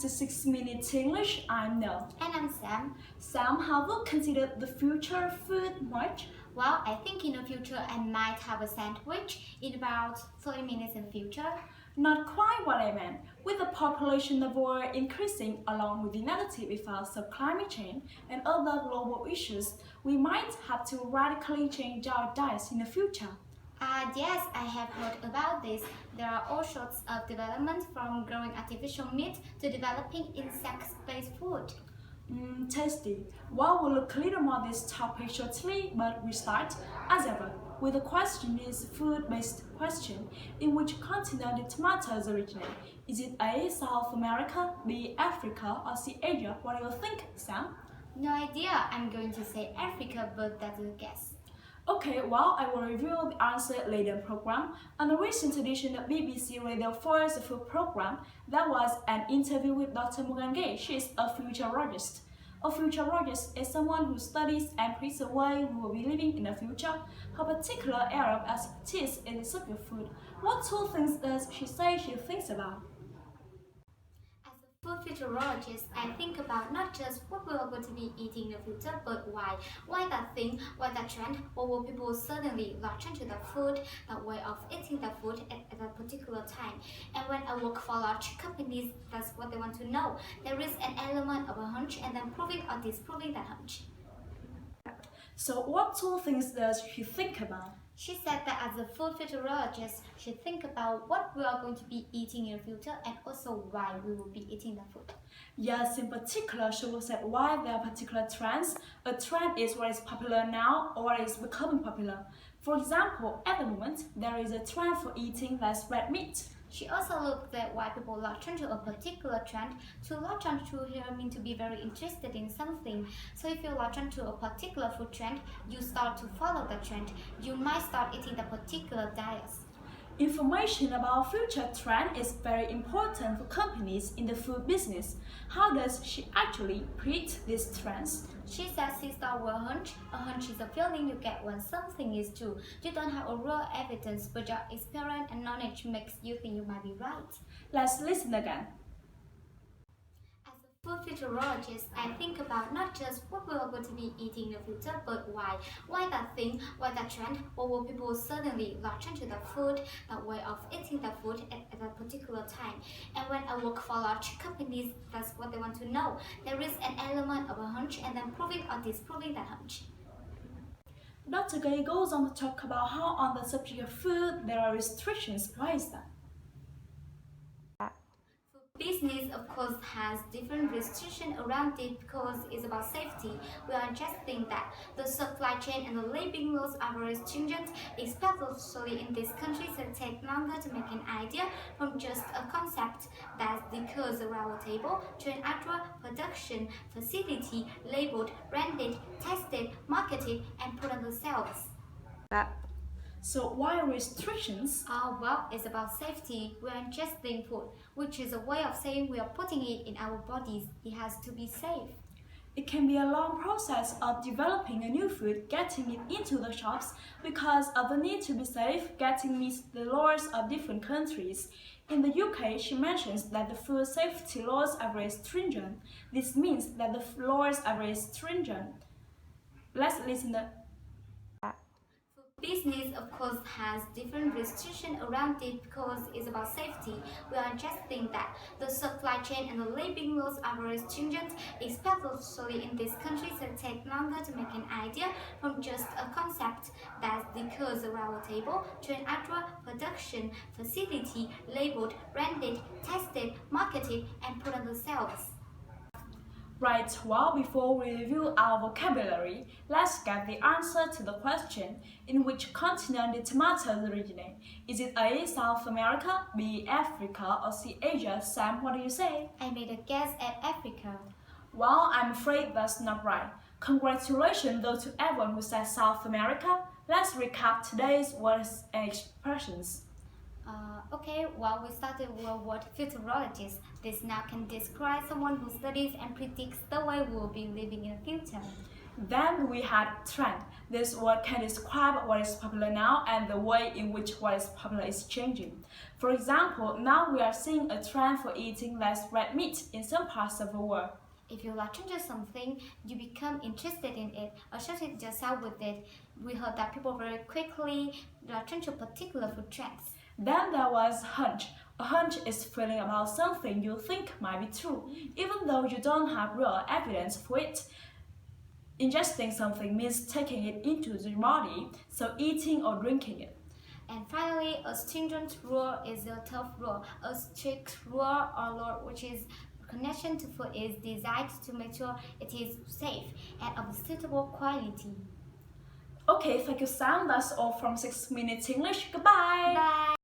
to 6 Minutes English. I'm Nell. And I'm Sam. Sam, have you considered the future of food much? Well, I think in the future I might have a sandwich in about 30 minutes in the future. Not quite what I meant. With the population of the world increasing along with the negative effects of climate change and other global issues, we might have to radically change our diets in the future. Yes, I have heard about this. There are all sorts of developments from growing artificial meat to developing insect-based food. Tasty. Well, we'll look a little more at this topic shortly, but we start, as ever, with the question is food-based question. In which continent did tomatoes originate? Is it A, South America, B, Africa, or C, Asia? What do you think, Sam? No idea. I'm going to say Africa, but that's a guess. Okay, well, I will reveal the answer later in the program. On a recent edition of BBC Radio 4's food program, there was an interview with Dr. Mugange. She is a futurologist. A futurologist is someone who studies and predicts the way we will be living in the future. Her particular area of expertise is the subject of food. What two things does she say she thinks about? Food futurologist, I think about not just what we are going to be eating in the future, but why. Why that thing, why that trend, or will people suddenly latch into the food, that way of eating the food at a particular time. And when I work for large companies, that's what they want to know. There is an element of a hunch and then proving or disproving that hunch. So what two things does she think about? She said that as a food futurologist, she think about what we are going to be eating in the future and also why we will be eating the food. Yes, in particular, she will say why there are particular trends. A trend is what is popular now or what is becoming popular. For example, at the moment, there is a trend for eating less red meat. She also looked at why people latch onto a particular trend. To latch onto here means to be very interested in something. So if you latch onto a particular food trend, you start to follow the trend. You might start eating the particular diets. Information about future trend is very important for companies in the food business. How does she actually predict these trends? She says she starts with a hunch. A hunch is a feeling you get when something is true. You don't have a real evidence, but your experience and knowledge makes you think you might be right. Let's listen again. Food futurologist, I think about not just what we are going to be eating in the future, but why. Why that thing, why that trend, or will people suddenly latch into the food, that way of eating the food at a particular time. And when I work for large companies, that's what they want to know. There is an element of a hunch and then proving or disproving that hunch. Dr. Gay goes on to talk about how on the subject of food there are restrictions. Why is that? Business, of course, has different restrictions around it because it's about safety. We are just think that the supply chain and the labeling laws are very stringent, especially in this country, so it takes longer to make an idea from just a concept that occurs around a table to an actual production facility labeled, branded, tested, marketed, and put on the shelves. So why restrictions? Well, it's about safety. We are ingesting food, which is a way of saying we are putting it in our bodies. It has to be safe. It can be a long process of developing a new food, getting it into the shops because of the need to be safe, getting meets the laws of different countries. In the UK, she mentions that the food safety laws are very stringent. This means that the laws are very stringent. Let's listen to Business, of course, has different restrictions around it because it's about safety. We are just think that the supply chain and the labeling laws are very stringent, especially in this country, so it takes longer to make an idea from just a concept that occurs around a table to an actual production facility labeled, branded, tested, marketed, and put on the shelves. Right, well, before we review our vocabulary, let's get the answer to the question. In which continent did tomatoes originate? Is it A, South America, B, Africa, or C, Asia? Sam, what do you say? I made a guess at Africa. Well, I'm afraid that's not right. Congratulations though to everyone who said South America. Let's recap today's words and expressions. Okay, well, we started with the word futurologist. This now can describe someone who studies and predicts the way we will be living in the future. Then we had trend. This word can describe what is popular now and the way in which what is popular is changing. For example, now we are seeing a trend for eating less red meat in some parts of the world. If you like change something, you become interested in it, associate yourself with it. We heard that people very quickly change to particular food trends. Then there was hunch. A hunch is feeling about something you think might be true, even though you don't have real evidence for it. Ingesting something means taking it into the body, so eating or drinking it. And finally, a stringent rule is a tough rule. A strict rule or law which is connection to food is designed to make sure it is safe and of suitable quality. Okay, thank you Sam. That's all from 6 Minutes English. Goodbye. Bye.